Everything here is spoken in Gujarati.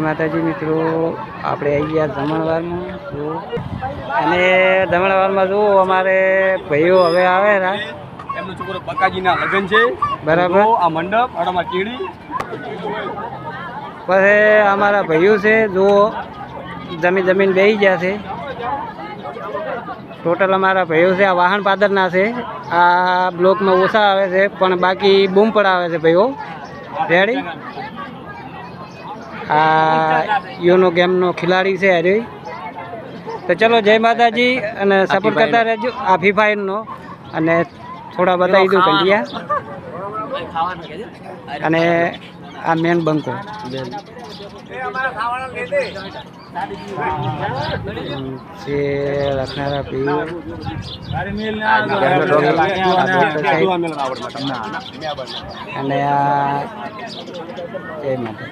માતાજી મિત્રો, આપણે આવી ગયા જમણવારમાં જુઓ, અને જમણવારમાં જુઓ અમારે ભાઈઓ હવે આવે ને એમનો છોકરો બકાજીના લગ્ન છે બરાબર. આ મંડપ આડામાં કેડી પછી અમારા ભાઈઓ છે જુઓ, જમીન બેસી ગયા છે. ટોટલ અમારા ભાઈઓ છે, આ વાહન પાદરના છે. આ બ્લોકમાં ઓછા આવે છે પણ બાકી બૂમ પડાવે છે ભાઈઓ. રેડી. આ યોનો ગેમનો ખિલાડી છે અરે. તો ચલો જય માતાજી, અને સપોર્ટ કરતા રહેજો. આ ફ્રી ફાયરનો અને થોડા બતાવી દઉં કંડિયા, અને આ મેન બંકો છે લખનારા પીર, અને આ જય માતા.